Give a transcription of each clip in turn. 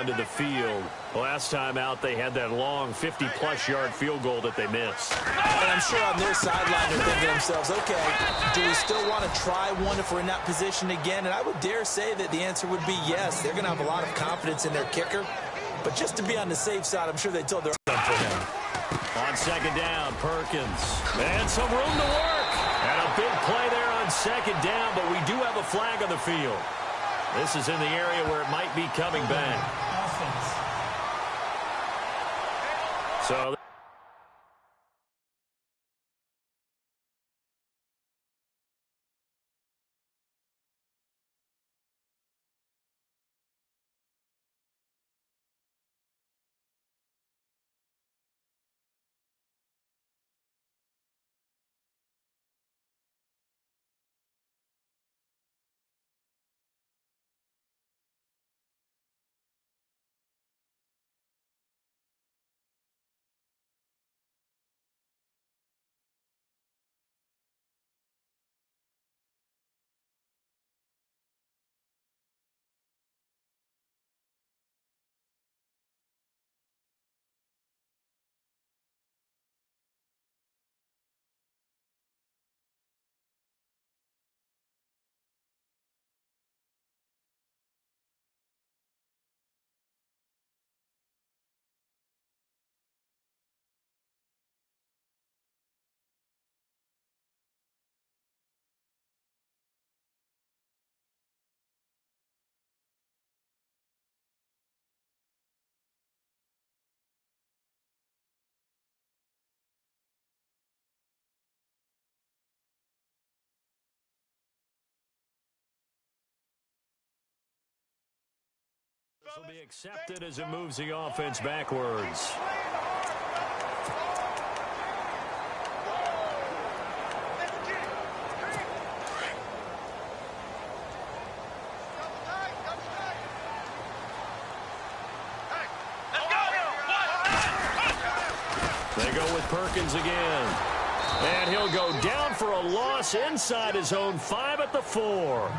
to the field. Last time out, they had that long 50-plus yard field goal that they missed. And I'm sure on their sideline they're thinking to themselves, okay, do we still want to try one if we're in that position again? And I would dare say that the answer would be yes. They're going to have a lot of confidence in their kicker. But just to be on the safe side, I'm sure they told their for him. On second down, Perkins. And some room to work. And a big play there on second down, but we do have a flag on the field. This is in the area where it might be coming back. So this will be accepted as it moves the offense backwards. They go with Perkins again. And he'll go down for a loss inside his own 5 at the 4.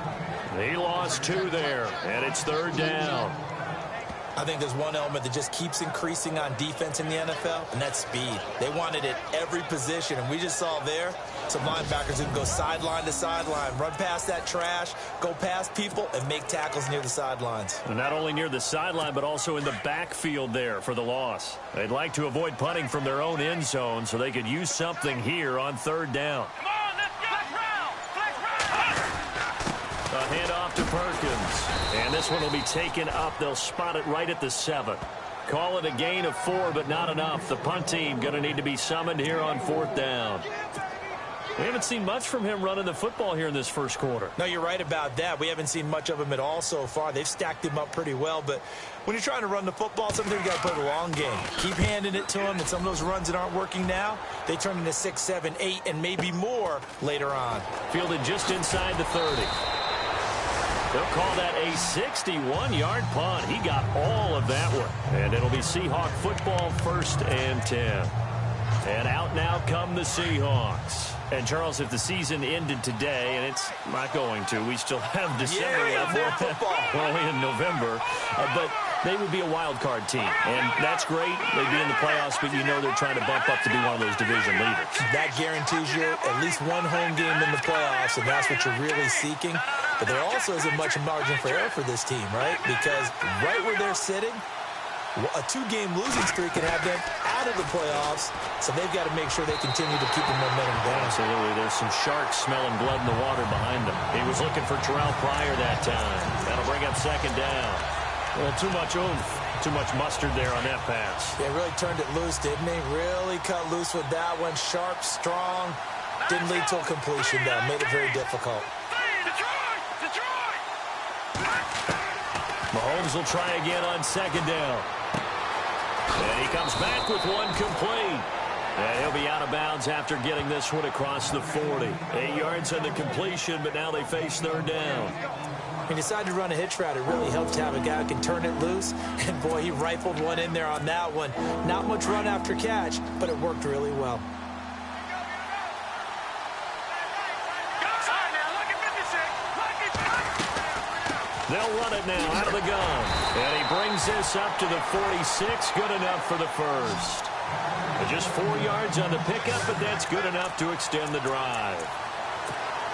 He lost 2 there, and it's third down. I think there's one element that just keeps increasing on defense in the NFL, and that's speed. They want it at every position, and we just saw there some linebackers who can go sideline to sideline, run past that trash, go past people, and make tackles near the sidelines. And not only near the sideline, but also in the backfield there for the loss. They'd like to avoid punting from their own end zone so they could use something here on third down. Come on, let's go. Flex route. A handoff to Perkins. And this one will be taken up. They'll spot it right at the 7. Call it a gain of 4, but not enough. The punt team going to need to be summoned here on fourth down. We haven't seen much from him running the football here in this first quarter. No, you're right about that. We haven't seen much of him at all so far. They've stacked him up pretty well, but when you're trying to run the football, sometimes you got to play the long game. Keep handing it to him, and some of those runs that aren't working now, they turn into 6, 7, 8, and maybe more later on. Fielded just inside the 30. They'll call that a 61-yard punt. He got all of that one. And it'll be Seahawk football, 1st and 10. And out now come the Seahawks. And, Charles, if the season ended today, and it's not going to, we still have December left. We're only in November. But they would be a wild card team. And that's great. They'd be in the playoffs, but you know they're trying to bump up to be one of those division leaders. That guarantees you at least one home game in the playoffs, and that's what you're really seeking. But there also isn't much margin for error for this team, right? Because right where they're sitting, a 2-game losing streak can have them out of the playoffs, so they've got to make sure they continue to keep the momentum going. Absolutely. There's some sharks smelling blood in the water behind them. He was looking for Terrell Pryor that time. That'll bring up second down. Well, too much oomph, too much mustard there on that pass. Yeah, really turned it loose, didn't he? Really cut loose with that one. Sharp, strong. Didn't lead to a completion, though. Made it very difficult. Mahomes will try again on second down. And he comes back with one complete. And he'll be out of bounds after getting this one across the 40. 8 yards on the completion, but now they face third down. He decided to run a hitch route. It really helped to have a guy who can turn it loose. And, boy, he rifled one in there on that one. Not much run after catch, but it worked really well. They'll run it now out of the gun. And he brings this up to the 46. Good enough for the first. Just 4 yards on the pickup, but that's good enough to extend the drive.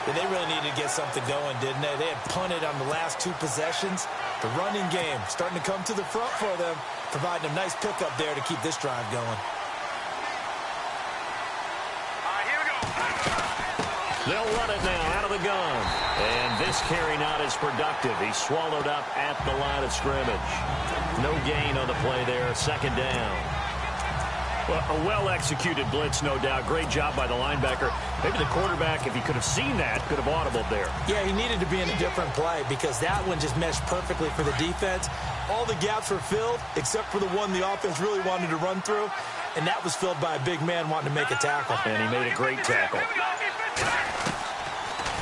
Yeah, they really needed to get something going, didn't they? They had punted on the last 2 possessions. The running game starting to come to the front for them, providing a nice pickup there to keep this drive going. They'll run it now out of the gun. And this carry not as productive. He's swallowed up at the line of scrimmage. No gain on the play there. Second down. Well, a well-executed blitz, no doubt. Great job by the linebacker. Maybe the quarterback, if he could have seen that, could have audibled there. Yeah, he needed to be in a different play because that one just meshed perfectly for the defense. All the gaps were filled except for the one the offense really wanted to run through, and that was filled by a big man wanting to make a tackle. And he made a great tackle.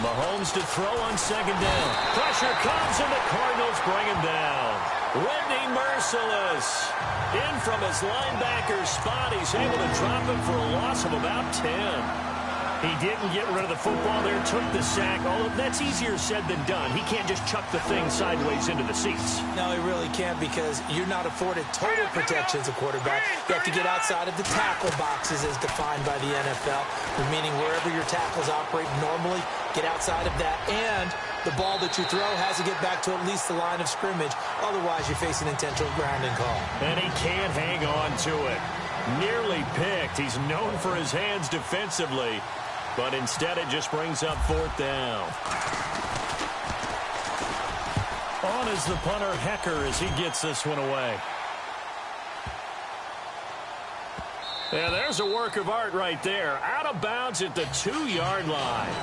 Mahomes to throw on second down. Pressure comes, and the Cardinals bring him down. Whitney merciless. In from his linebacker spot. He's able to drop him for a loss of about 10. He didn't get rid of the football there, took the sack. Although that's easier said than done. He can't just chuck the thing sideways into the seats. No, he really can't because you're not afforded total protection as a quarterback. You have to get outside of the tackle boxes as defined by the NFL, meaning wherever your tackles operate normally, get outside of that. And the ball that you throw has to get back to at least the line of scrimmage. Otherwise, you face an intentional grounding call. And he can't hang on to it. Nearly picked. He's known for his hands defensively. But instead, it just brings up fourth down. On is the punter, Hecker, as he gets this one away. Yeah, there's a work of art right there. Out of bounds at the 2-yard line.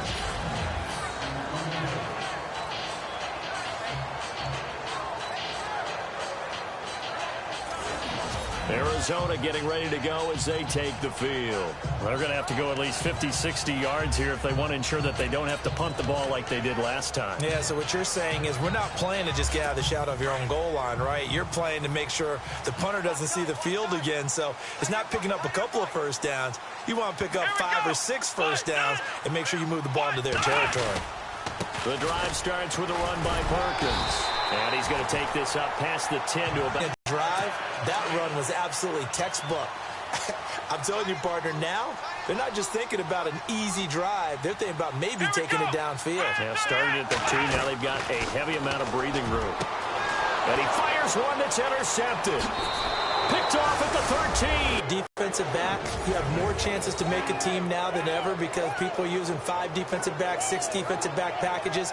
Arizona getting ready to go as they take the field. They're going to have to go at least 50, 60 yards here if they want to ensure that they don't have to punt the ball like they did last time. Yeah, so what you're saying is we're not playing to just get out of the shadow of your own goal line, right? You're playing to make sure the punter doesn't see the field again. So it's not picking up a couple of first downs. You want to pick up 5 or 6 first downs and make sure you move the ball into their territory. The drive starts with a run by Perkins. And he's going to take this up past the 10 to about... Drive, that run was absolutely textbook. I'm telling you, partner, now they're not just thinking about an easy drive. They're thinking about maybe taking it downfield. Yeah, starting at the 2, now they've got a heavy amount of breathing room. And he fires one that's intercepted. Picked off at the 13. Defensive back, you have more chances to make a team now than ever because people are using 5 defensive backs, 6 defensive back packages.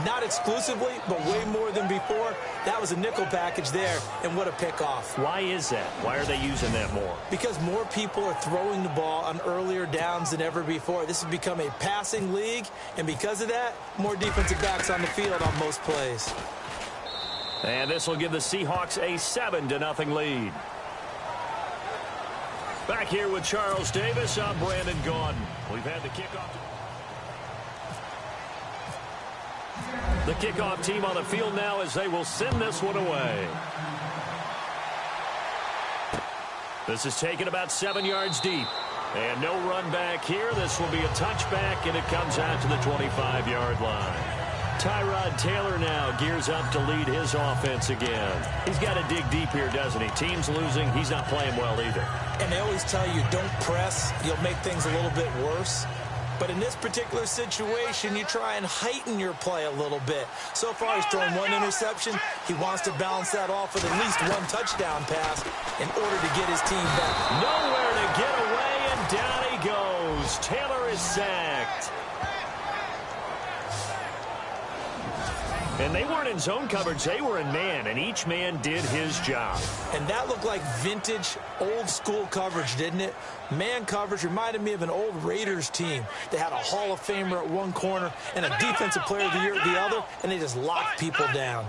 Not exclusively, but way more than before. That was a nickel package there, and what a pickoff. Why is that? Why are they using that more? Because more people are throwing the ball on earlier downs than ever before. This has become a passing league, and because of that, more defensive backs on the field on most plays. And this will give the Seahawks a 7-0 lead. Back here with Charles Davis, I'm Brandon Gaudin. We've had the kickoff. The kickoff team on the field now as they will send this one away. This is taken about 7 yards deep. And no run back here. This will be a touchback, and it comes out to the 25-yard line. Tyrod Taylor now gears up to lead his offense again. He's got to dig deep here, doesn't he? Team's losing. He's not playing well either. And they always tell you, don't press. You'll make things a little bit worse. But in this particular situation, you try and heighten your play a little bit. So far, he's thrown 1 interception. He wants to balance that off with at least 1 touchdown pass in order to get his team back. Nowhere to get away, and down he goes. Taylor is sacked. And they weren't in zone coverage. They were in man, and each man did his job. And that looked like vintage, old-school coverage, didn't it? Man coverage reminded me of an old Raiders team. They had a Hall of Famer at one corner and a Defensive Player of the Year at the other, and they just locked people down.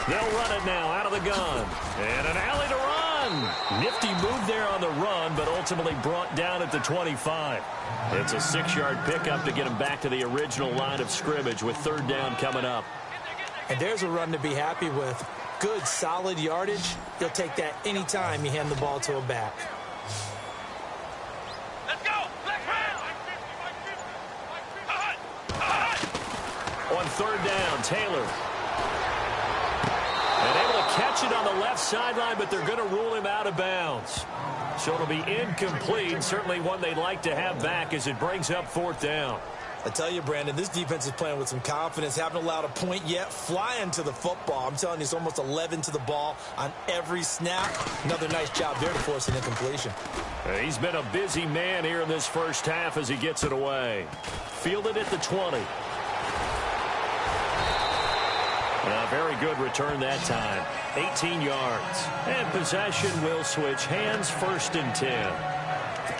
They'll run it now out of the gun. And an alley to run. Nifty move there on the run, but ultimately brought down at the 25. It's a 6-yard pickup to get him back to the original line of scrimmage with 3rd down coming up. And there's a run to be happy with. Good, solid yardage. You'll take that anytime you hand the ball to a back. On third down. Taylor. And able to catch it on the left sideline, but they're going to rule him out of bounds. So it'll be incomplete. Certainly one they'd like to have back as it brings up fourth down. I tell you, Brandon, this defense is playing with some confidence. Haven't allowed a point yet. Flying to the football. I'm telling you, it's almost 11 to the ball on every snap. Another nice job there to force an incompletion. He's been a busy man here in this first half as he gets it away. Fielded at the 20. A very good return that time. 18 yards. And possession will switch hands, 1st and 10.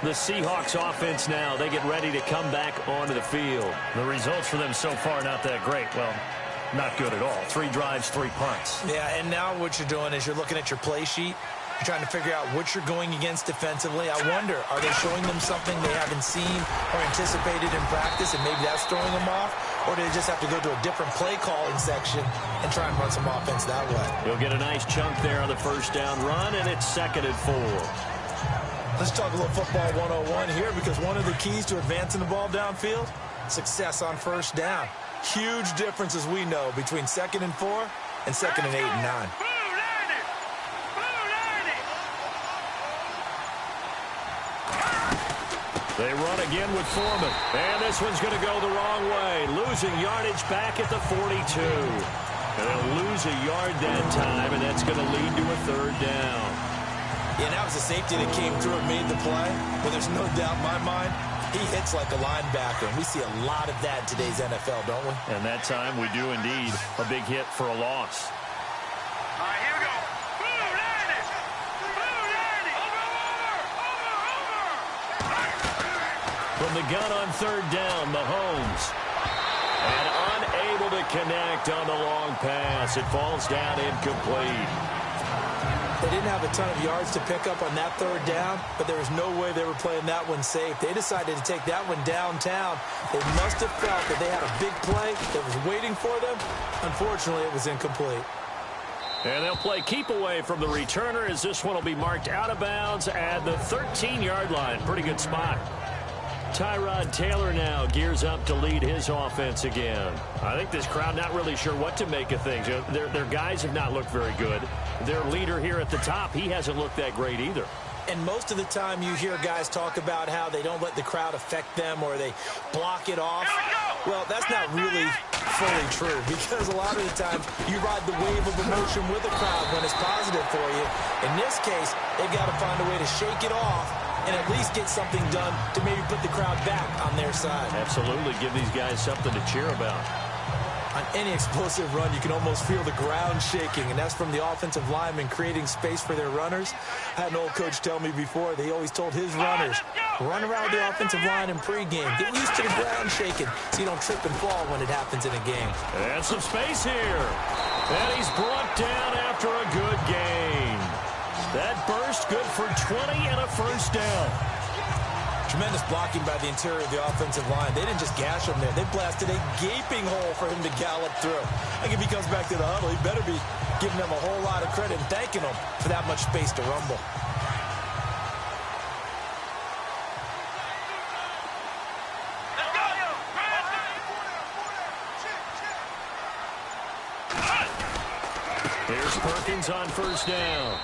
The Seahawks offense now, they get ready to come back onto the field. The results for them so far not that great. Well, not good at all. 3 drives, 3 punts. Yeah, and now what you're doing is you're looking at your play sheet. You're trying to figure out what you're going against defensively. I wonder, are they showing them something they haven't seen or anticipated in practice, and maybe that's throwing them off? Or do they just have to go to a different play calling section and try and run some offense that way? He'll get a nice chunk there on the first down run, and it's 2nd and 4. Let's talk a little football 101 here, because one of the keys to advancing the ball downfield, success on first down. Huge difference, as we know, between 2nd and 4 and 2nd and 8 and 9. They run again with Foreman. And this one's going to go the wrong way. Losing yardage back at the 42. And they'll lose a yard that time, and that's going to lead to a 3rd down. Yeah, that was a safety that came through and made the play. But there's no doubt in my mind, he hits like a linebacker. And we see a lot of that in today's NFL, don't we? And that time we do indeed. A big hit for a loss. All right, here we go. Blue, land it. Blue, land it. Over. From the gun on 3rd down, Mahomes. And unable to connect on the long pass. It falls down incomplete. They didn't have a ton of yards to pick up on that 3rd down, but there was no way they were playing that one safe. They decided to take that one downtown. They must have felt that they had a big play that was waiting for them. Unfortunately, it was incomplete. And they'll play keep away from the returner as this one will be marked out of bounds at the 13-yard line. Pretty good spot. Tyrod Taylor now gears up to lead his offense again. I think this crowd not really sure what to make of things. You know, their guys have not looked very good. Their leader here at the top, he hasn't looked that great either. And most of the time you hear guys talk about how they don't let the crowd affect them or they block it off. Well, that's not really fully true, because a lot of the times you ride the wave of emotion with the crowd when it's positive for you. In this case, they've got to find a way to shake it off and at least get something done to maybe put the crowd back on their side. Absolutely. Give these guys something to cheer about. On any explosive run, you can almost feel the ground shaking, and that's from the offensive linemen creating space for their runners. I had an old coach tell me before, they always told his runners, run around the offensive line in pregame. Get used to the ground shaking so you don't trip and fall when it happens in a game. And some space here. And he's brought down after a good gain. That burst good for 20 and a 1st down. Tremendous blocking by the interior of the offensive line. They didn't just gash him there. They blasted a gaping hole for him to gallop through. I think if he comes back to the huddle, he better be giving them a whole lot of credit and thanking them for that much space to rumble. Here's Perkins on 1st down.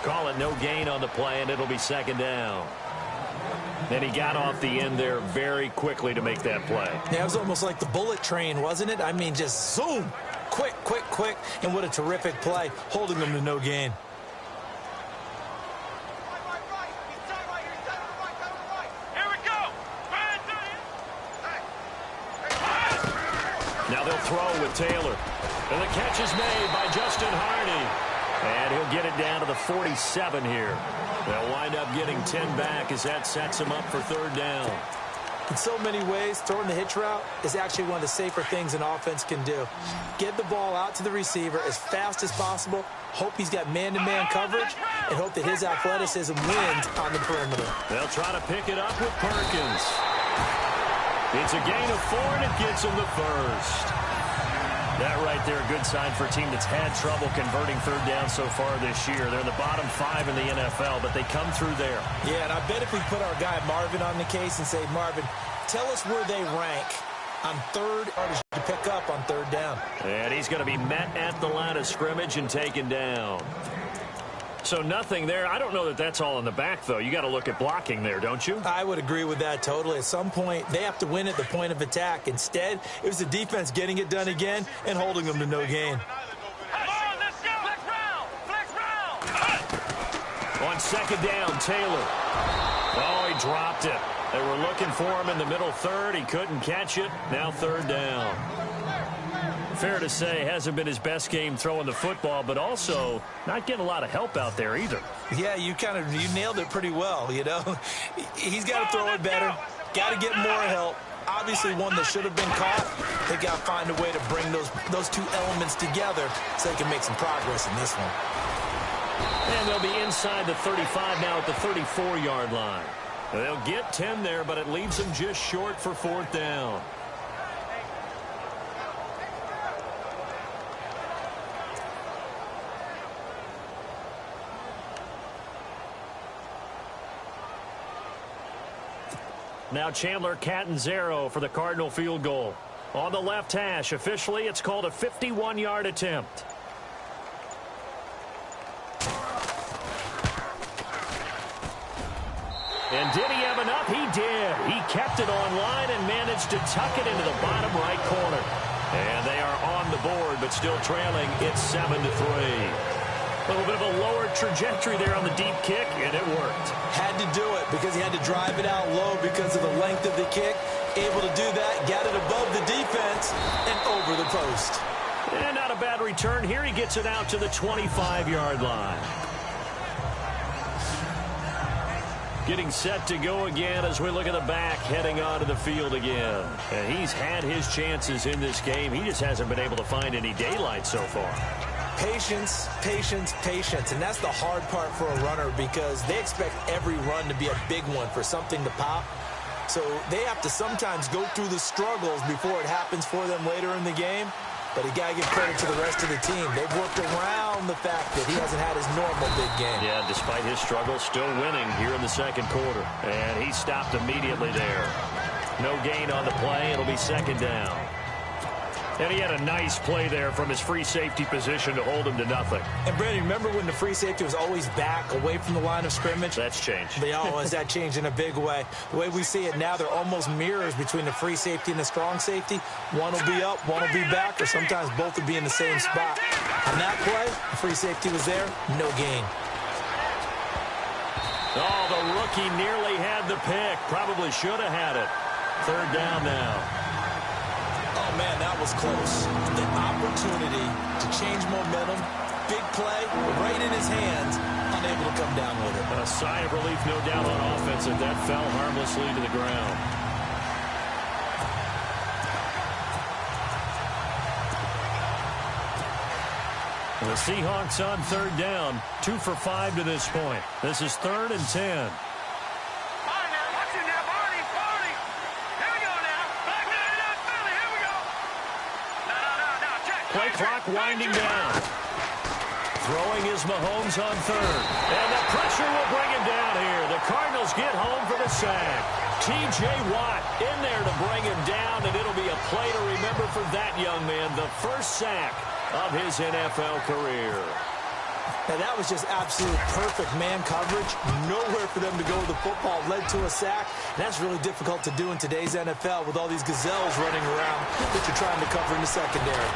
Call it no gain on the play, and it'll be 2nd down. And he got off the end there very quickly to make that play. Yeah, it was almost like the bullet train, wasn't it? I mean, just zoom. Quick, quick, quick. And what a terrific play, holding them to no gain. Here we go. Now they'll throw with Taylor. And the catch is made by Justin Hardy. And he'll get it down to the 47 here. They'll wind up getting 10 back as that sets him up for 3rd down. In so many ways, throwing the hitch route is actually one of the safer things an offense can do. Get the ball out to the receiver as fast as possible, hope he's got man-to-man coverage, and hope that his athleticism wins on the perimeter. They'll try to pick it up with Perkins. It's a gain of 4, and it gets him the 1st. That right there, a good sign for a team that's had trouble converting 3rd down so far this year. They're in the bottom 5 in the NFL, but they come through there. Yeah, and I bet if we put our guy Marvin on the case and say, Marvin, tell us where they rank on 3rd yardage to pick tough on third down. And he's going to be met at the line of scrimmage and taken down. So nothing there. I don't know that that's all in the back, though. You got to look at blocking there, don't you? I would agree with that totally. At some point, they have to win at the point of attack. Instead, it was the defense getting it done again and holding them to no gain. On second down, Taylor. Oh, he dropped it. They were looking for him in the middle third. He couldn't catch it. Now third down. Fair to say, hasn't been his best game throwing the football, but also not getting a lot of help out there either. Yeah, you nailed it pretty well, you know. He's got to throw it better. Got to get more help. Obviously one that should have been caught. They got to find a way to bring those two elements together so they can make some progress in this one. And they'll be inside the 35 now at the 34-yard line. They'll get 10 there, but it leaves them just short for fourth down. Now Chandler Catanzaro for the Cardinal field goal. On the left hash, officially it's called a 51-yard attempt. And did he have enough? He did. He kept it on line and managed to tuck it into the bottom right corner. And they are on the board, but still trailing. It's 7-3. A little bit of a lower trajectory there on the deep kick, and it worked. Had to do it because he had to drive it out low because of the length of the kick. Able to do that, got it above the defense, and over the post. And not a bad return here. He gets it out to the 25-yard line. Getting set to go again as we look at the back, heading onto the field again. And he's had his chances in this game. He just hasn't been able to find any daylight so far. Patience, patience, patience. And that's the hard part for a runner because they expect every run to be a big one for something to pop. So they have to sometimes go through the struggles before it happens for them later in the game. But you got to give credit to the rest of the team. They've worked around the fact that he hasn't had his normal big game. Yeah, despite his struggles, still winning here in the second quarter. And he stopped immediately there. No gain on the play. It'll be second down. And he had a nice play there from his free safety position to hold him to nothing. And, Brandon, remember when the free safety was always back away from the line of scrimmage? That's changed. That changed in a big way. The way we see it now, they're almost mirrors between the free safety and the strong safety. One will be up, one will be back, or sometimes both will be in the same spot. On that play, the free safety was there, no gain. Oh, the rookie nearly had the pick. Probably should have had it. Third down now. Oh, man, that was close. The opportunity to change momentum, big play, right in his hands, unable to come down with it. A sigh of relief, no doubt, on offense, and that fell harmlessly to the ground. The Seahawks on third down, 2 for 5 to this point. This is 3rd and 10. Play clock winding down. Throwing is Mahomes on third. And the pressure will bring him down here. The Cardinals get home for the sack. T.J. Watt in there to bring him down, and it'll be a play to remember for that young man. The first sack of his NFL career. And that was just absolute perfect man coverage. Nowhere for them to go with the football. Led to a sack. And that's really difficult to do in today's NFL with all these gazelles running around that you're trying to cover in the secondary.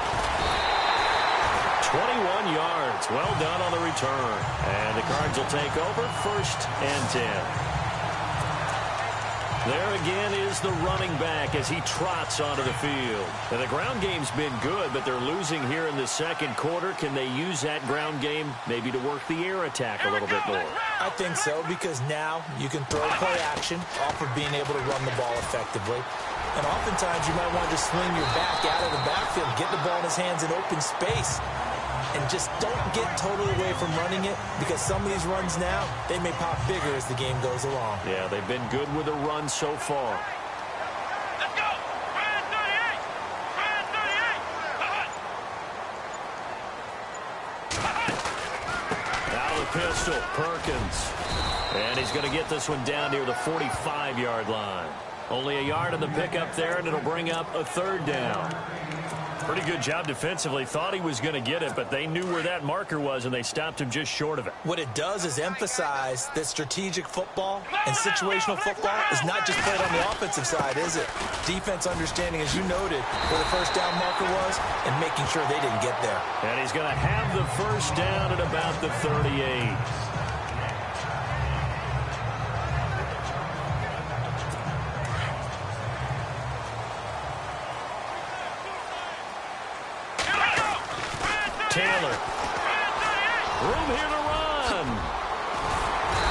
21 yards. Well done on the return. And the Cards will take over 1st and 10. There again is the running back as he trots onto the field. And the ground game's been good, but they're losing here in the second quarter. Can they use that ground game maybe to work the air attack a little bit more? I think so, because now you can throw play action off of being able to run the ball effectively. And oftentimes you might want to just swing your back out of the backfield, get the ball in his hands in open space. And just don't get totally away from running it, because some of these runs now, they may pop bigger as the game goes along. Yeah, they've been good with the run so far. Let's go! Brand 38! Brand 38! Out of the pistol, Perkins. And he's going to get this one down near the 45-yard line. Only a yard on the pickup there, and it'll bring up a third down. Pretty good job defensively. Thought he was going to get it, but they knew where that marker was, and they stopped him just short of it. What it does is emphasize that strategic football and situational football is not just played on the offensive side, is it? Defense understanding, as you noted, where the first down marker was and making sure they didn't get there. And he's going to have the first down at about the 38. Taylor. Room here to run.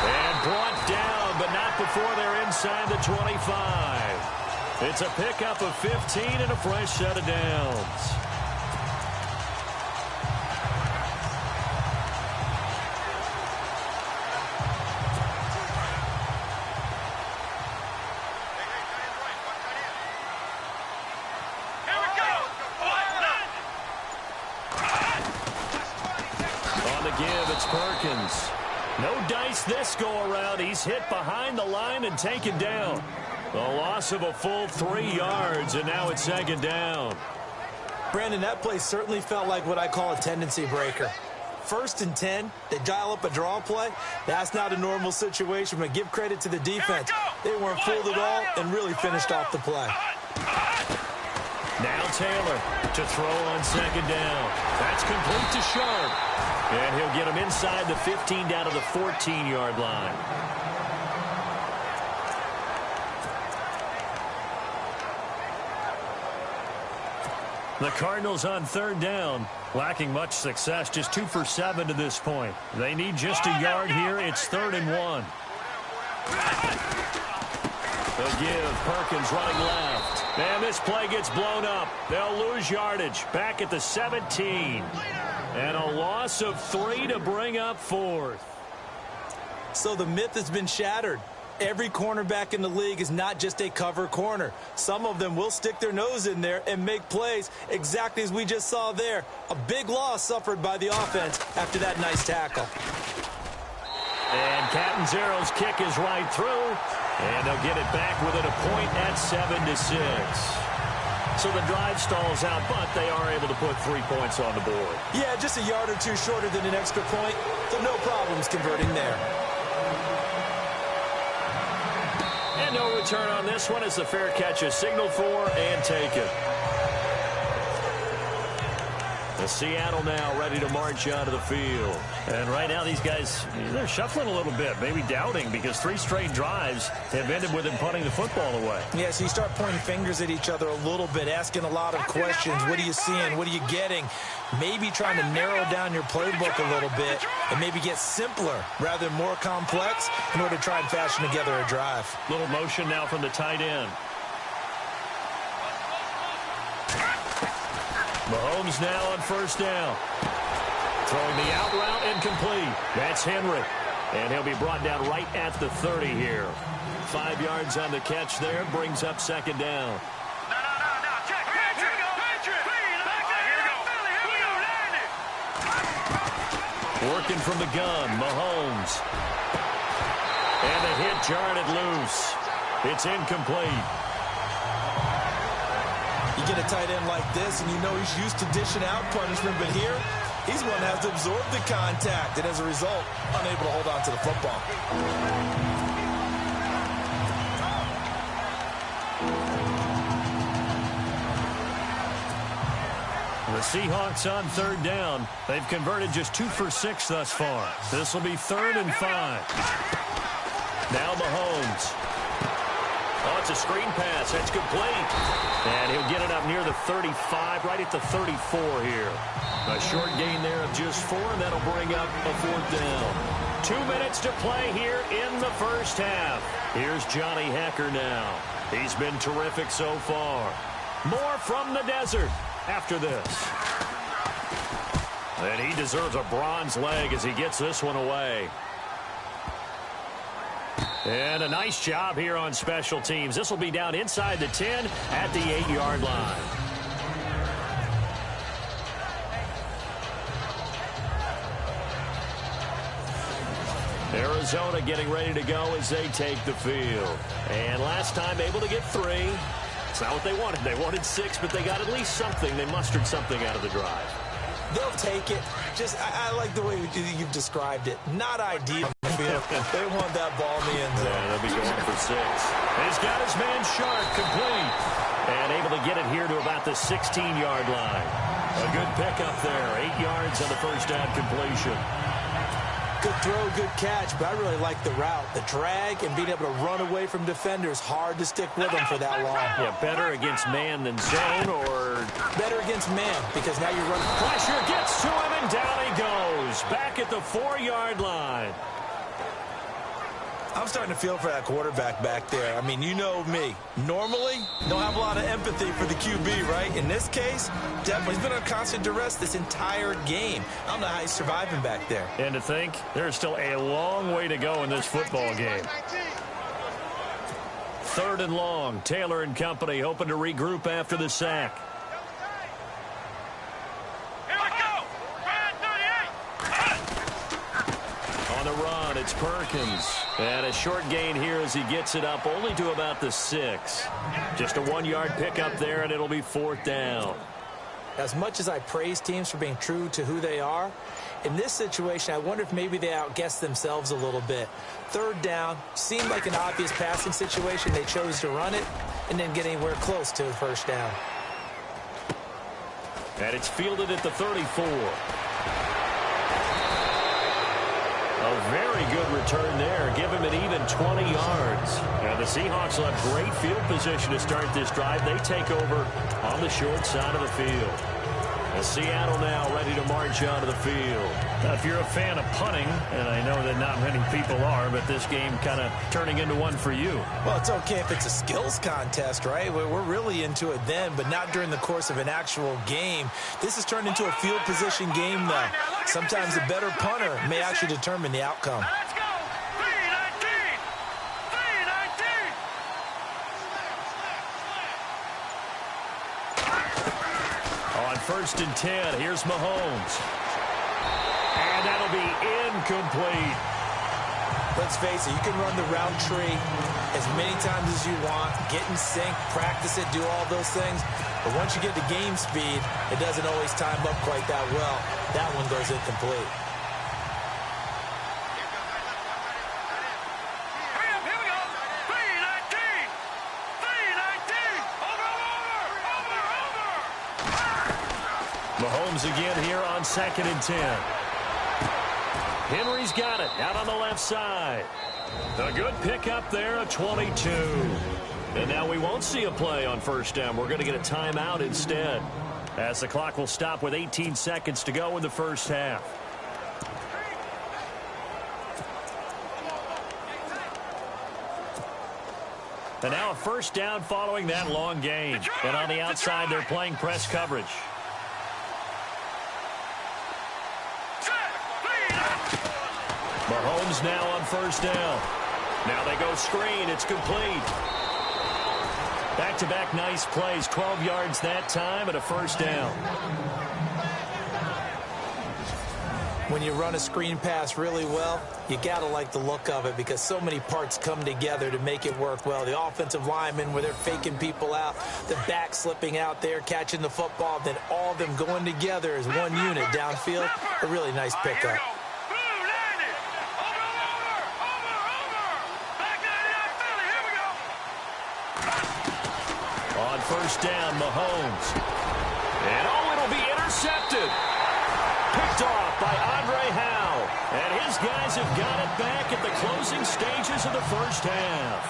And brought down, but not before they're inside the 25. It's a pickup of 15 and a fresh set of downs. Perkins. No dice this go-around. He's hit behind the line and taken down. A loss of a full 3 yards, and now it's second down. Brandon, that play certainly felt like what I call a tendency breaker. 1st and 10, they dial up a draw play. That's not a normal situation, but give credit to the defense. They weren't fooled at all and really finished off the play. Now Taylor to throw on second down. That's complete to Sharp. And he'll get him inside the 15 down to the 14-yard line. The Cardinals on third down, lacking much success, just 2 for 7 to this point. They need just a yard here. It's 3rd and 1. They'll give Perkins running left. And this play gets blown up. They'll lose yardage. Back at the 17. And a loss of 3 to bring up 4th. So the myth has been shattered. Every cornerback in the league is not just a cover corner. Some of them will stick their nose in there and make plays exactly as we just saw there. A big loss suffered by the offense after that nice tackle. And Catanzaro's kick is right through. And they'll get it back within a point at 7-6. So the drive stalls out, but they are able to put 3 points on the board. Yeah, just a yard or two shorter than an extra point, so no problems converting there. And no return on this one as the fair catch is signaled for and taken. The Seattle now ready to march out of the field. And right now these guys, they're shuffling a little bit, maybe doubting, because 3 straight drives have ended with them punting the football away. Yeah, so you start pointing fingers at each other a little bit, asking a lot of questions. What are you seeing? What are you getting? Maybe trying to narrow down your playbook a little bit and maybe get simpler rather than more complex in order to try and fashion together a drive. Little motion now from the tight end. Mahomes now on first down. Throwing the out route incomplete. That's Henry. And he'll be brought down right at the 30 here. 5 yards on the catch there. Brings up second down. Working from the gun, Mahomes. And the hit jarred it loose. It's incomplete. You get a tight end like this, and you know he's used to dishing out punishment, but here, he's the one that has to absorb the contact, and as a result, unable to hold on to the football. The Seahawks on third down. They've converted just 2 for 6 thus far. This will be 3rd and 5. Now Mahomes. Oh, it's a screen pass. That's complete. And he'll get it up near the 35, right at the 34 here. A short gain there of just 4, and that'll bring up a 4th down. 2 minutes to play here in the first half. Here's Johnny Hecker now. He's been terrific so far. More from the desert after this. And he deserves a bronze leg as he gets this one away. And a nice job here on special teams. This will be down inside the 10 at the 8-yard line. Arizona getting ready to go as they take the field. And last time able to get 3. It's not what they wanted. They wanted 6, but they got at least something. They mustered something out of the drive. They'll take it. Just, I like the way you've described it. Not ideal. They want that ball in the end zone. Yeah, they'll be going for 6. He's got his man Sharp complete. And able to get it here to about the 16-yard line. A good pickup there. 8 yards on the first down completion. Good throw, good catch, but I really like the route. The drag and being able to run away from defenders, hard to stick with them for that long. Yeah, better against man than zone, or better against man, because now you're running. Pressure gets to him, and down he goes. Back at the 4-yard line. I'm starting to feel for that quarterback back there. I mean, you know me. Normally, don't have a lot of empathy for the QB, right? In this case, definitely. He's been on constant duress this entire game. I don't know how he's surviving back there. And to think, there's still a long way to go in this football game. 3rd and long. Taylor and company hoping to regroup after the sack. It's Perkins. And a short gain here as he gets it up only to about the 6. Just a 1-yard pickup there, and it'll be 4th down. As much as I praise teams for being true to who they are, in this situation, I wonder if maybe they outguessed themselves a little bit. 3rd down seemed like an obvious passing situation. They chose to run it and didn't get anywhere close to the 1st down. And it's fielded at the 34. A very good return there. Give him an even 20 yards. Now the Seahawks will have great field position to start this drive. They take over on the short side of the field. And Seattle now ready to march onto the field. Now, if you're a fan of punting, and I know that not many people are, but this game kind of turning into one for you. Well, it's okay if it's a skills contest, right? We're really into it then, but not during the course of an actual game. This has turned into a field position game, though. Sometimes a better punter may actually determine the outcome. Let's go! 3-19! 3-19! On 1st and 10, here's Mahomes. And that'll be incomplete. Let's face it, you can run the route tree as many times as you want, get in sync, practice it, do all those things. But once you get to game speed, it doesn't always time up quite that well. That one goes incomplete. Here we go! 3-19! 3-19! Over! Mahomes again here on 2nd and 10. Henry's got it out on the left side. A good pickup there, a 22. And now we won't see a play on 1st down. We're going to get a timeout instead, as the clock will stop with 18 seconds to go in the 1st half. And now a 1st down following that long gain. And on the outside, they're playing press coverage. Mahomes now on 1st down. Now they go screen. It's complete. Back-to-back nice plays. 12 yards that time and a 1st down. When you run a screen pass really well, you got to like the look of it because so many parts come together to make it work well. The offensive linemen, where they're faking people out, the back slipping out there, catching the football, then all of them going together as one unit downfield. A really nice pickup. On 1st down, Mahomes. And it'll be intercepted. Picked off by Andre Howe. And his guys have got it back at the closing stages of the 1st half.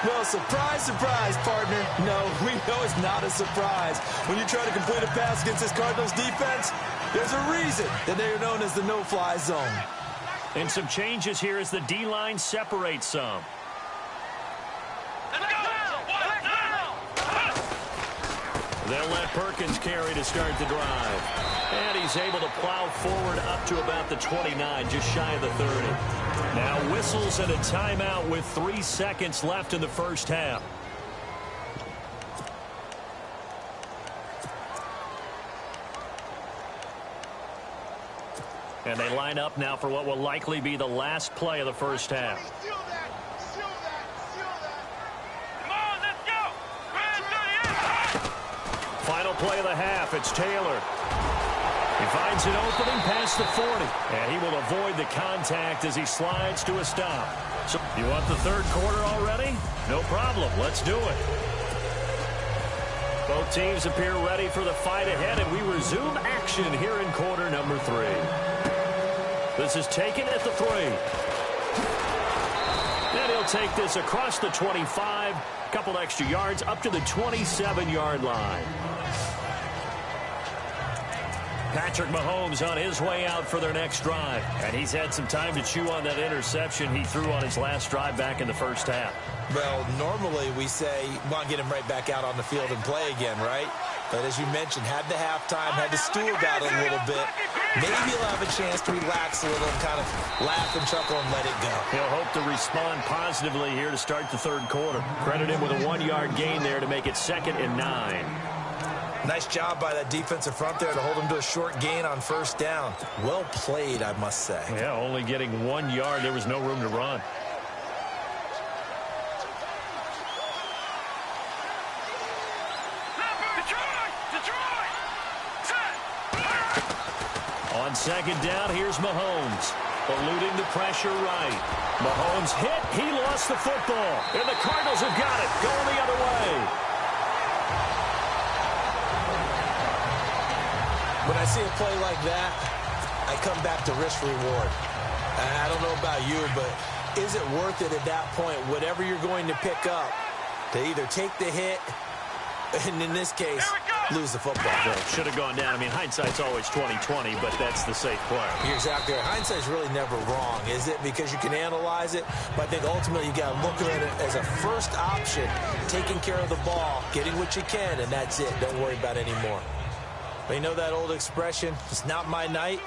Well, surprise, surprise, partner. No, we know it's not a surprise. When you try to complete a pass against this Cardinals defense, there's a reason that they are known as the no-fly zone. And some changes here as the D-line separates some. They'll let Perkins carry to start the drive. And he's able to plow forward up to about the 29, just shy of the 30. Now whistles and a timeout with 3 seconds left in the 1st half. And they line up now for what will likely be the last play of the 1st half. Come on, let's go! play of the half. It's Taylor. He finds an opening past the 40, and he will avoid the contact as he slides to a stop. So you want the third quarter already? No problem. Let's do it. Both teams appear ready for the fight ahead, and we resume action here in quarter number 3. This is taken at the 3. And he'll take this across the 25, a couple extra yards up to the 27-yard line. Patrick Mahomes on his way out for their next drive. And he's had some time to chew on that interception he threw on his last drive back in the first half. Well, normally we say, want to get him right back out on the field and play again, right? But as you mentioned, had the halftime, had to stew about it a little bit. Maybe he'll have a chance to relax a little and kind of laugh and chuckle and let it go. He'll hope to respond positively here to start the third quarter. Credit him with a 1-yard gain there to make it 2nd and 9. Nice job by that defensive front there to hold him to a short gain on first down. Well played, I must say. Yeah, only getting 1 yard. There was no room to run. On 2nd down, here's Mahomes. Eluding the pressure right. Mahomes hit. He lost the football. And the Cardinals have got it. Going the other way. When I see a play like that, I come back to risk-reward. I don't know about you, but is it worth it at that point, whatever you're going to pick up, to either take the hit, and in this case, lose the football? Well, should have gone down. I mean, hindsight's always 20/20, but that's the safe play. You're exactly right. Hindsight's really never wrong, is it? Because you can analyze it, but I think ultimately you got to look at it as a first option, taking care of the ball, getting what you can, and that's it. Don't worry about any more. But you know that old expression, it's not my night?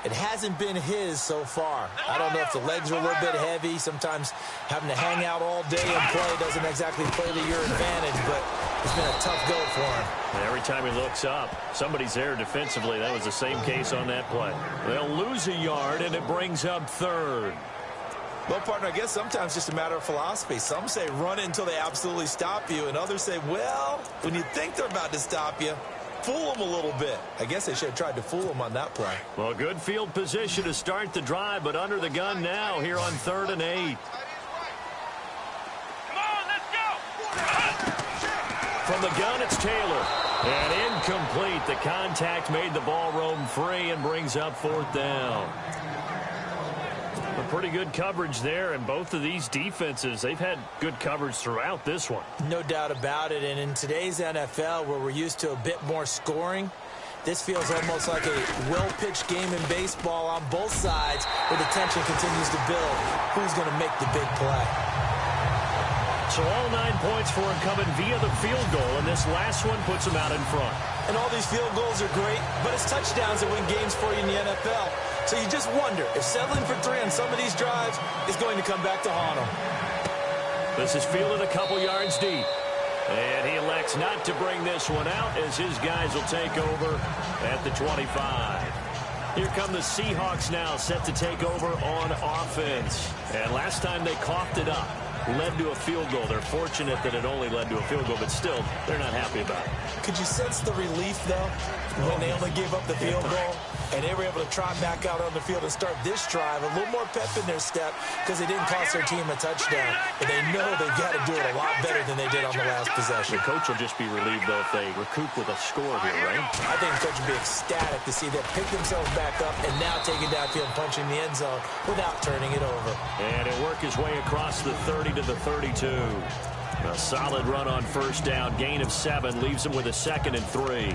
It hasn't been his so far. I don't know if the legs are a little bit heavy. Sometimes having to hang out all day and play doesn't exactly play to your advantage, but it's been a tough go for him. And every time he looks up, somebody's there defensively. That was the same case on that play. They'll lose a yard, and it brings up 3rd. Well, partner, I guess sometimes it's just a matter of philosophy. Some say run it until they absolutely stop you, and others say, well, when you think they're about to stop you, fool them a little bit. I guess they should have tried to fool them on that play. Well, good field position to start the drive, but under the gun now here on 3rd and 8. Come on, let's go! From the gun, it's Taylor. And incomplete. The contact made the ball roam free and brings up 4th down. A pretty good coverage there, and both of these defenses, they've had good coverage throughout this one. No doubt about it, and in today's NFL, where we're used to a bit more scoring, this feels almost like a well-pitched game in baseball on both sides, where the tension continues to build. Who's going to make the big play? So all 9 points for him coming via the field goal, and this last one puts him out in front. And all these field goals are great, but it's touchdowns that win games for you in the NFL. So you just wonder if settling for 3 on some of these drives is going to come back to haunt him. This is fielded a couple yards deep. And he elects not to bring this one out as his guys will take over at the 25. Here come the Seahawks now, set to take over on offense. And last time they coughed it up, led to a field goal. They're fortunate that it only led to a field goal, but still, they're not happy about it. Could you sense the relief, though, when they only gave up the field goal? And they were able to trot back out on the field and start this drive. A little more pep in their step because they didn't cost their team a touchdown. But they know they've got to do it a lot better than they did on the last possession. The coach will just be relieved, though, if they recoup with a score here, right? I think the coach will be ecstatic to see them pick themselves back up and now take it downfield, punching the end zone without turning it over. And he'll work his way across the 30 to the 32. A solid run on first down. Gain of 7 leaves him with a 2nd and 3.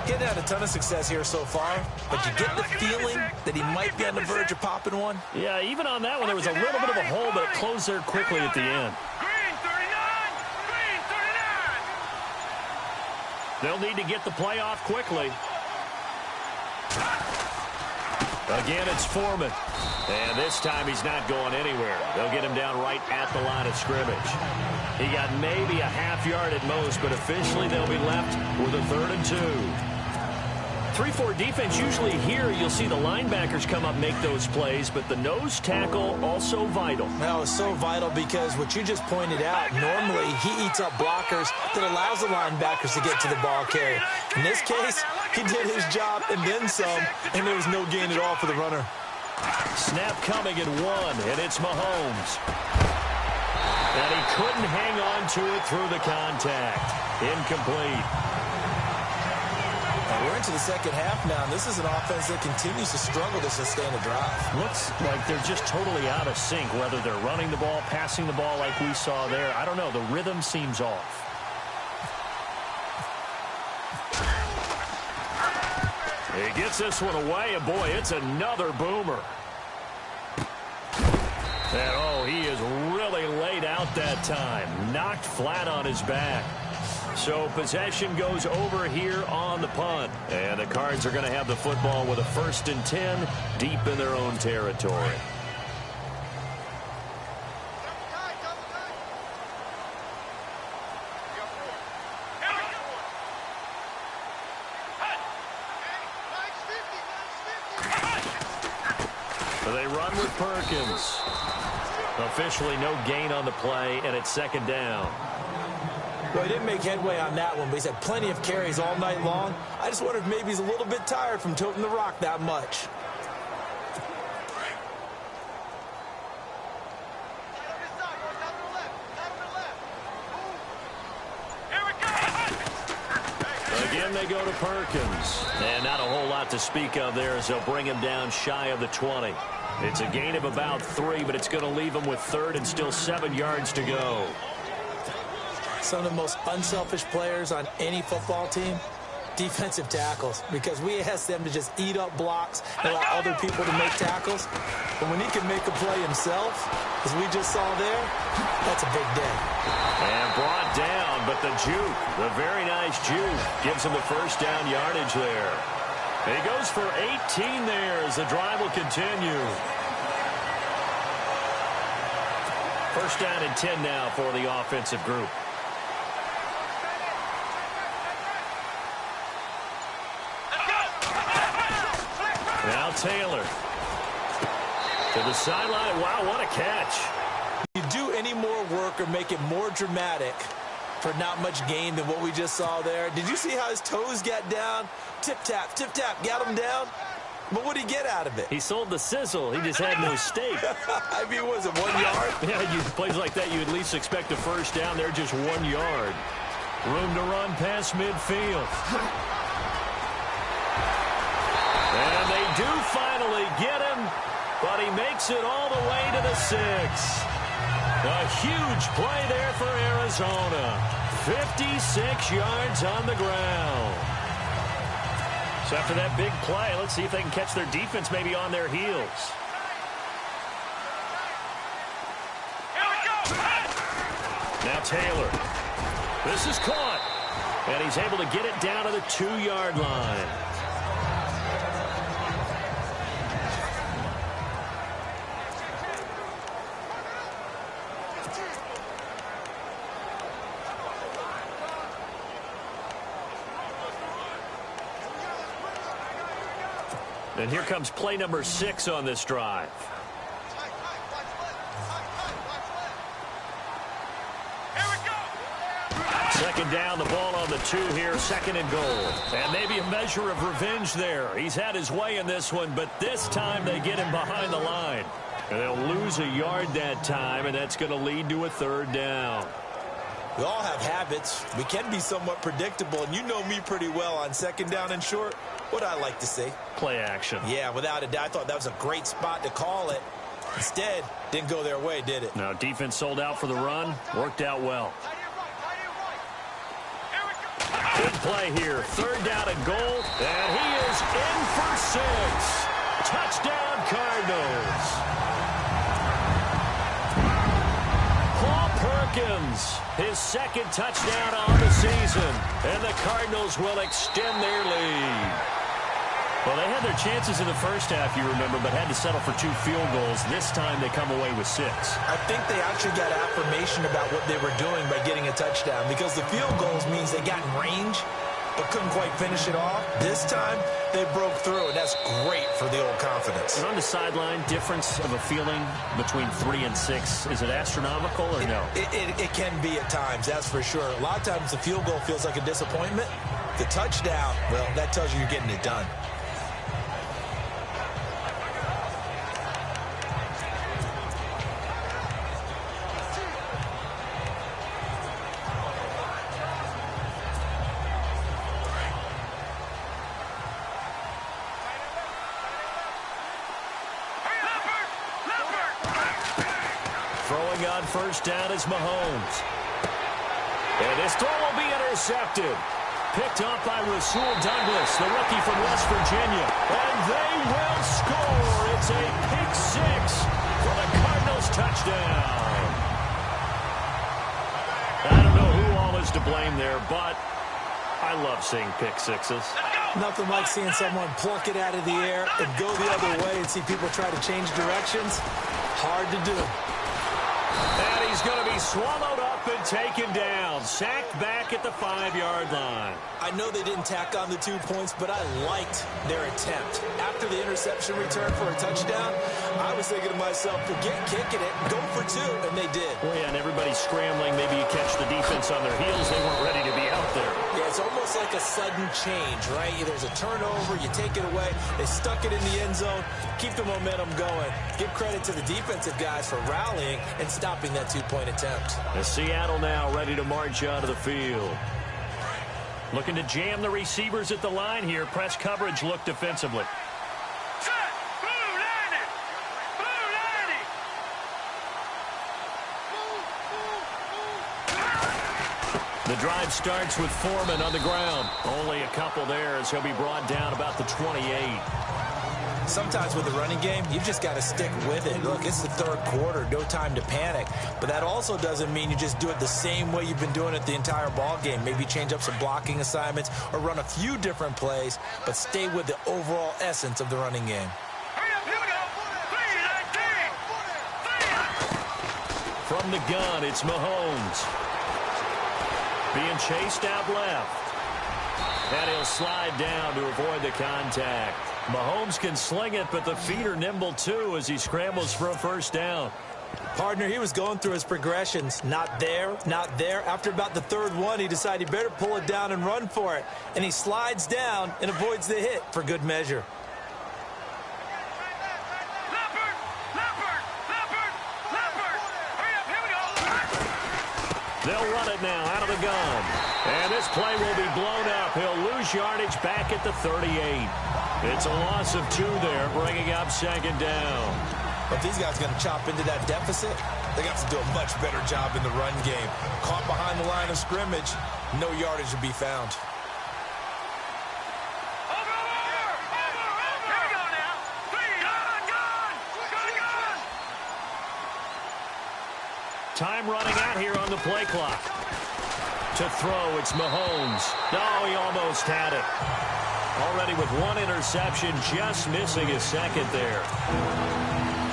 Getting had a ton of success here so far, but you get the feeling that he might be on the verge of popping one. Yeah, even on that one, there was a little bit of a hole, but it closed there quickly at the end. Green 39! Green 39! They'll need to get the play off quickly. Again, it's Foreman. And this time he's not going anywhere. They'll get him down right at the line of scrimmage. He got maybe a half yard at most, but officially they'll be left with a 3rd and 2. 3-4 defense, usually here you'll see the linebackers come up, make those plays, but the nose tackle also vital. Well, it's so vital because what you just pointed out, normally he eats up blockers that allows the linebackers to get to the ball carrier. In this case, he did his job and then some, and there was no gain at all for the runner. Snap coming at 1, and it's Mahomes. And he couldn't hang on to it through the contact. Incomplete. We're into the second half now, and this is an offense that continues to struggle to sustain a drive. Looks like they're just totally out of sync, whether they're running the ball, passing the ball like we saw there. I don't know. The rhythm seems off. He gets this one away, and boy, it's another boomer. And oh, he is really laid out that time. Knocked flat on his back. So possession goes over here on the punt. And the Cards are going to have the football with a 1st and 10 deep in their own territory. So they run with Perkins. Officially no gain on the play, and it's 2nd down. Well, he didn't make headway on that one, but he's had plenty of carries all night long. I just wonder if maybe he's a little bit tired from toting the rock that much. Again, they go to Perkins. And not a whole lot to speak of there as they'll bring him down shy of the 20. It's a gain of about 3, but it's going to leave him with 3rd and still 7 yards to go. Some of the most unselfish players on any football team, defensive tackles, because we ask them to just eat up blocks and allow other people to make tackles. But when he can make a play himself, as we just saw there, that's a big day. And brought down, but the juke, the very nice juke, gives him the 1st down yardage there. And he goes for 18 there as the drive will continue. 1st down and 10 now for the offensive group. Now Taylor to the sideline. Wow, what a catch. You do any more work or make it more dramatic for not much gain than what we just saw there. Did you see how his toes got down? Tip-tap, got him down. But what did he get out of it? He sold the sizzle. He just had no steak. I mean, was it 1 yard? Yeah, plays like that, you at least expect a 1st down. They're just 1 yard. Room to run past midfield. And they do finally get him, but he makes it all the way to the 6. A huge play there for Arizona. 56 yards on the ground. So after that big play, let's see if they can catch their defense maybe on their heels. Now Taylor. This is caught. And he's able to get it down to the 2-yard line. And here comes play number 6 on this drive. Second down, the ball on the 2 here, 2nd and goal. And maybe a measure of revenge there. He's had his way in this one, but this time they get him behind the line. And they'll lose a yard that time, and that's going to lead to a 3rd down. We all have habits. We can be somewhat predictable, and you know me pretty well on 2nd down and short. What I like to see. Play action. Yeah, without a doubt. I thought that was a great spot to call it. Instead, didn't go their way, did it? No, defense sold out for the run. Worked out well. Good play here. 3rd down and goal. And he is in for 6. Touchdown, Cardinals. Paul Perkins, his 2nd touchdown on the season. And the Cardinals will extend their lead. Well, they had their chances in the first half, you remember, but had to settle for 2 field goals. This time they come away with 6. I think they actually got affirmation about what they were doing by getting a touchdown, because the field goals means they got in range but couldn't quite finish it off. This time, they broke through, and that's great for the old confidence. And on the sideline, difference of a feeling between 3 and 6, is it astronomical or no? It can be at times, that's for sure. A lot of times the field goal feels like a disappointment. The touchdown, well, that tells you you're getting it done. Throwing on first down is Mahomes. And this throw will be intercepted. Picked up by Rasul Douglas, the rookie from West Virginia. And they will score. It's a pick 6 for the Cardinals touchdown. I don't know who all is to blame there, but I love seeing pick 6s. Nothing like seeing someone pluck it out of the air and go the other way and see people try to change directions. Hard to do. And he's going to be swallowed up and taken down. Sacked back at the 5-yard line. I know they didn't tack on the 2 points, but I liked their attempt. After the interception return for a touchdown, I was thinking to myself, forget kicking it, go for 2, and they did. Well, yeah, and everybody's scrambling. Maybe you catch the defense on their heels. They weren't ready to be out there. Yeah, it's almost like a sudden change, right? There's a turnover, you take it away. They stuck it in the end zone. Keep the momentum going. Give credit to the defensive guys for rallying and stopping that 2-point attempt. As Seattle now ready to march onto the field. Looking to jam the receivers at the line here. Press coverage look defensively. Set. Blue 90. Blue 90. The drive starts with Foreman on the ground. Only a couple there as he'll be brought down about the 28. Sometimes with the running game, you've just got to stick with it. Look, it's the third quarter, no time to panic. But that also doesn't mean you just do it the same way you've been doing it the entire ball game. Maybe change up some blocking assignments or run a few different plays, but stay with the overall essence of the running game. Hurry up, here we go. From the gun, it's Mahomes. Being chased out left. And he'll slide down to avoid the contact. Mahomes can sling it, but the feet are nimble too as he scrambles for a first down. Partner, he was going through his progressions. Not there, not there. After about the third one, he decided he better pull it down and run for it. And he slides down and avoids the hit for good measure. Hurry up, here we go. They'll run it now out of the gun. And this play will be blown up. He'll lose yardage back at the 38. It's a loss of 2 there, bringing up second down. But if these guys are going to chop into that deficit, they got to do a much better job in the run game. Caught behind the line of scrimmage, no yardage to be found. Over. Here we go now. Gun. Time running out here on the play clock. To throw, it's Mahomes. Oh, he almost had it. Already with 1 interception, just missing his second there.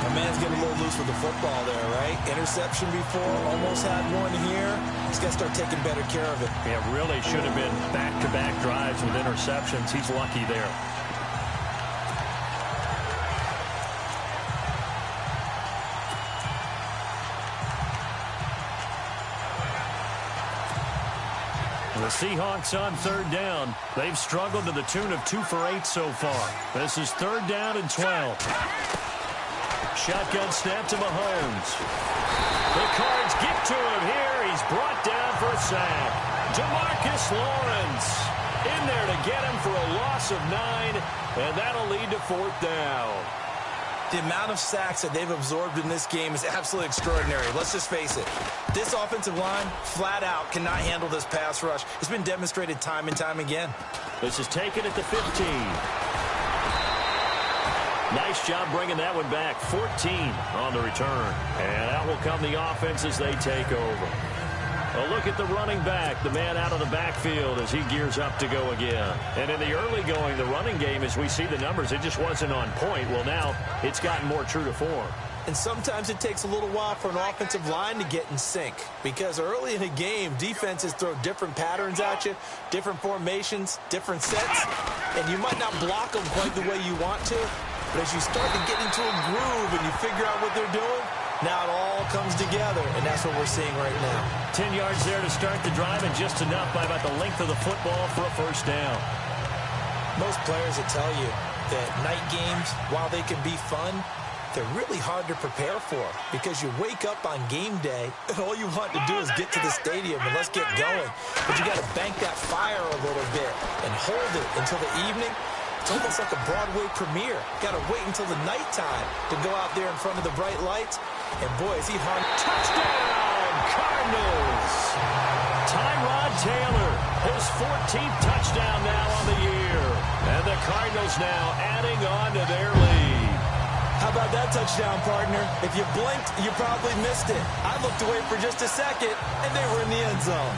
My man's getting a little loose with the football there, right? Interception before, almost had one here. He's got to start taking better care of it. Yeah, really should have been back-to-back drives with interceptions. He's lucky there. The Seahawks on third down. They've struggled to the tune of 2 for 8 so far. This is 3rd down and 12. Shotgun snap to Mahomes. The Cards get to him here. He's brought down for a sack. DeMarcus Lawrence in there to get him for a loss of 9, and that'll lead to 4th down. The amount of sacks that they've absorbed in this game is absolutely extraordinary. Let's just face it. This offensive line, flat out, cannot handle this pass rush. It's been demonstrated time and time again. This is taken at the 15. Nice job bringing that one back. 14 on the return. And out will come the offense as they take over. A look at the running back, the man out of the backfield as he gears up to go again. And in the early going, the running game, as we see the numbers, it just wasn't on point. Well, now it's gotten more true to form. And sometimes it takes a little while for an offensive line to get in sync, because early in a game, defenses throw different patterns at you, different formations, different sets, and you might not block them quite the way you want to, but as you start to get into a groove and you figure out what they're doing, now it all comes together, and that's what we're seeing right now. 10 yards there to start the drive, and just enough by about the length of the football for a first down. Most players will tell you that night games, while they can be fun, they're really hard to prepare for, because you wake up on game day and all you want to do is get to the stadium and let's get going. But you got to bank that fire a little bit and hold it until the evening. It's almost like a Broadway premiere. Got to wait until the nighttime to go out there in front of the bright lights. And boy, is he hard. Touchdown, Cardinals! Tyrod Taylor, his 14th touchdown now on the year. And the Cardinals now adding on to their lead. How about that touchdown, partner? If you blinked, you probably missed it. I looked away for just a second, and they were in the end zone.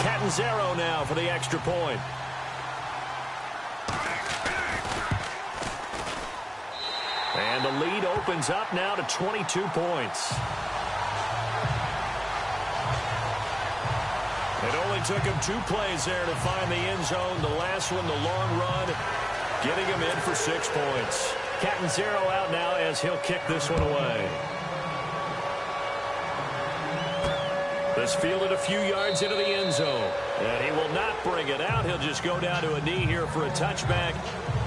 Catanzaro now for the extra point. And the lead opens up now to 22 points. It only took him 2 plays there to find the end zone. The last one, the long run, getting him in for 6 points. Catanzaro out now as he'll kick this one away. This fielded a few yards into the end zone. And he will not bring it out. He'll just go down to a knee here for a touchback.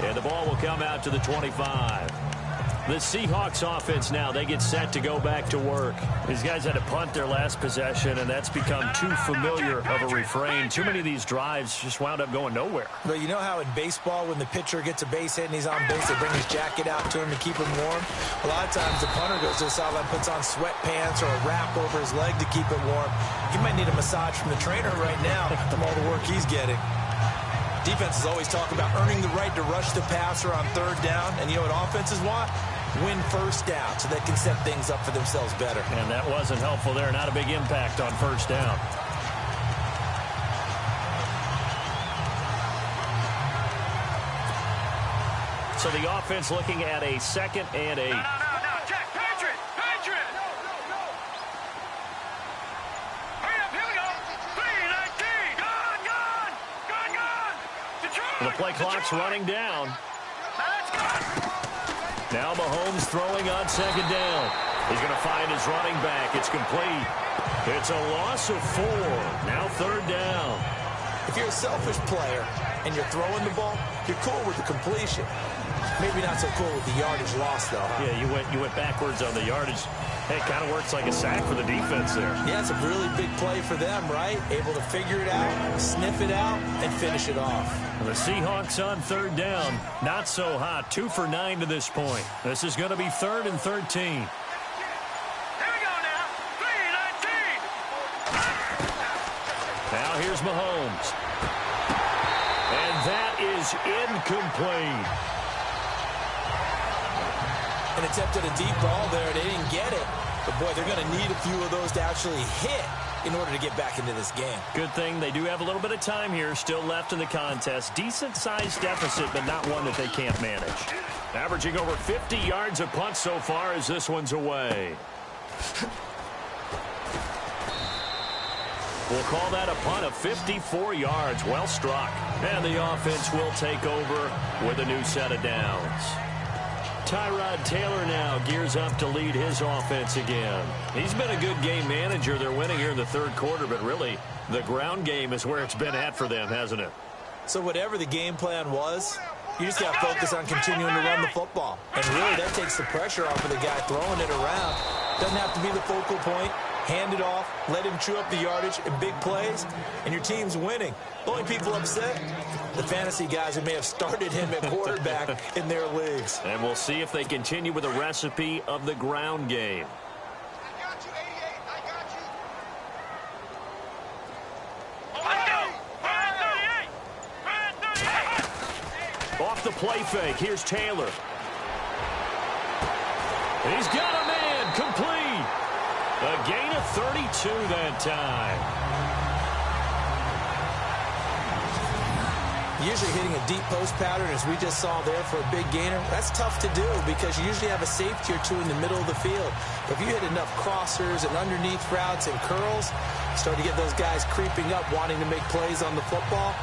And the ball will come out to the 25. The Seahawks offense now, they get set to go back to work. These guys had to punt their last possession, and that's become too familiar of a refrain. Too many of these drives just wound up going nowhere. But you know how in baseball, when the pitcher gets a base hit and he's on base, they bring his jacket out to him to keep him warm? A lot of times the punter goes to the sideline, puts on sweatpants or a wrap over his leg to keep it warm. He might need a massage from the trainer right now from all the work he's getting. Defenses always talk about earning the right to rush the passer on third down, and you know what offenses want? Win first down so they can set things up for themselves better. And that wasn't helpful there. Not a big impact on first down. So the offense looking at a 2nd and 8. No, Jack, Patriot! Hurry up, here we go! 3-19! Gone! Detroit! The play clock's running down. Let's go! Now Mahomes throwing on 2nd down. He's going to find his running back. It's complete. It's a loss of 4. Now 3rd down. If you're a selfish player and you're throwing the ball, you're cool with the completion. Maybe not so cool with the yardage loss, though, huh? Yeah, you went backwards on the yardage. Hey, it kind of works like a sack for the defense there. Yeah, it's a really big play for them, right? Able to figure it out, sniff it out, and finish it off. The Seahawks on 3rd down. Not so hot. 2 for 9 to this point. This is going to be 3rd and 13. Here we go now! 3-19! Now here's Mahomes. And that is incomplete. An attempt at a deep ball there. They didn't get it. But, boy, they're going to need a few of those to actually hit in order to get back into this game. Good thing they do have a little bit of time here still left in the contest. Decent-sized deficit, but not one that they can't manage. Averaging over 50 yards a punt so far as this one's away. We'll call that a punt of 54 yards. Well struck. And the offense will take over with a new set of downs. Tyrod Taylor now gears up to lead his offense again. He's been a good game manager. They're winning here in the 3rd quarter, but really the ground game is where it's been at for them, hasn't it? So whatever the game plan was, you just got to focus on continuing to run the football. And really that takes the pressure off of the guy throwing it around. Doesn't have to be the focal point. Hand it off, let him chew up the yardage in big plays, and your team's winning. The only people upset, the fantasy guys who may have started him at quarterback in their leagues. And we'll see if they continue with a recipe of the ground game. I got you, 88. I got you. Let's go. 38. Off the play fake, here's Taylor. He's got a man, complete. A gain of 32 that time. Usually hitting a deep post pattern, as we just saw there for a big gainer, that's tough to do because you usually have a safety or two in the middle of the field. But if you hit enough crossers and underneath routes and curls, you start to get those guys creeping up, wanting to make plays on the football.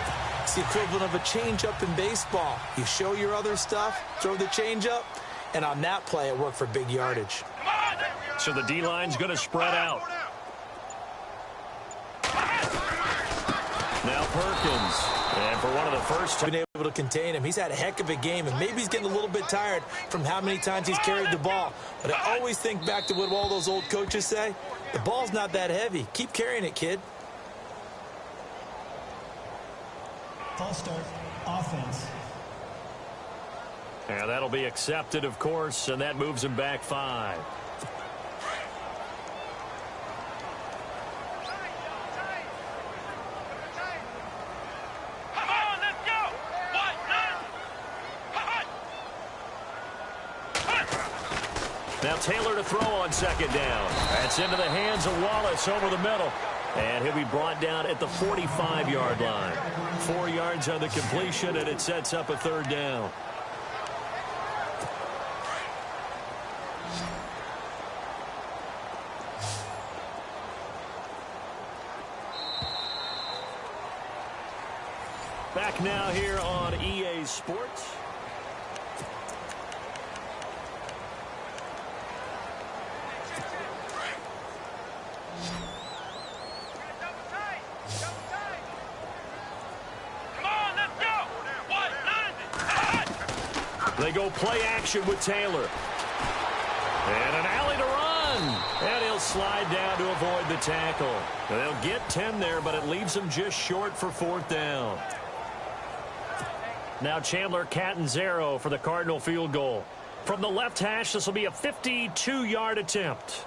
It's the equivalent of a changeup in baseball. You show your other stuff, throw the changeup, and on that play, it worked for big yardage. So the D-line's going to spread out. Now Perkins. And for one of the first been able to contain him. He's had a heck of a game, and maybe he's getting a little bit tired from how many times he's carried the ball. But I always think back to what all those old coaches say. The ball's not that heavy. Keep carrying it, kid. False start, offense. And that'll be accepted, of course, and that moves him back 5. Now Taylor to throw on second down. That's into the hands of Wallace over the middle. And he'll be brought down at the 45-yard line. 4 yards on the completion, and it sets up a third down. Back now here on EA Sports. They go play action with Taylor. And an alley to run. And he'll slide down to avoid the tackle. They'll get 10 there, but it leaves them just short for 4th down. Now Chandler Catanzaro for the Cardinal field goal. From the left hash, this will be a 52-yard attempt.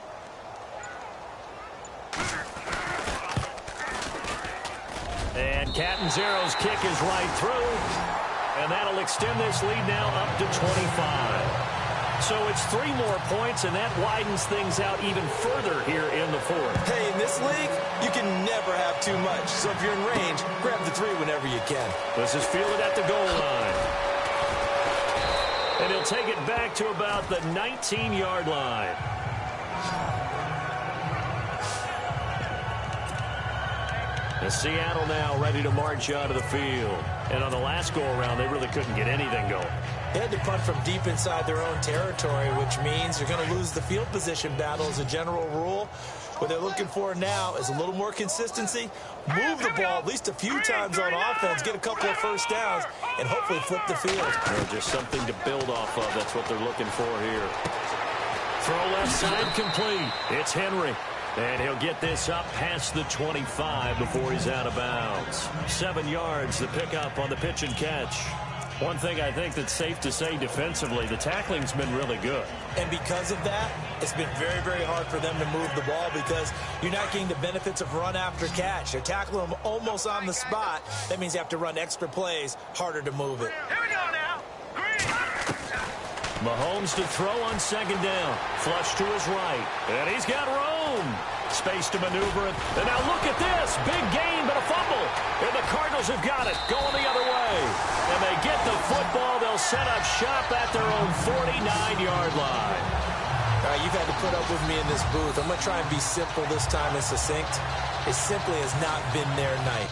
And Catanzaro's kick is right through. And that'll extend this lead now up to 25. So it's 3 more points, and that widens things out even further here in the 4th. Hey, in this league, you can never have too much. So if you're in range, grab the 3 whenever you can. This is fielded at the goal line. And he'll take it back to about the 19-yard line. And Seattle now ready to march out of the field. And on the last go-around, they really couldn't get anything going. They had to punt from deep inside their own territory, which means they're going to lose the field position battle as a general rule. What they're looking for now is a little more consistency, move the ball at least a few times on offense, get a couple of first downs, and hopefully flip the field. Just something to build off of. That's what they're looking for here. Throw left side complete. It's Henry. And he'll get this up past the 25 before he's out of bounds. 7 yards, the pickup on the pitch and catch. One thing I think that's safe to say defensively, the tackling's been really good. And because of that, it's been very, very hard for them to move the ball because you're not getting the benefits of run after catch. You're tackling them almost on the spot. That means you have to run extra plays, harder to move it. Here we go now. Mahomes to throw on second down. Flush to his right. And he's got room. Space to maneuver it. And now look at this. Big gain, but a fumble. And the Cardinals have got it. Going the other way. And they get the football. They'll set up shop at their own 49-yard line. All right, you've had to put up with me in this booth. I'm going to try and be simple this time and succinct. It simply has not been their night.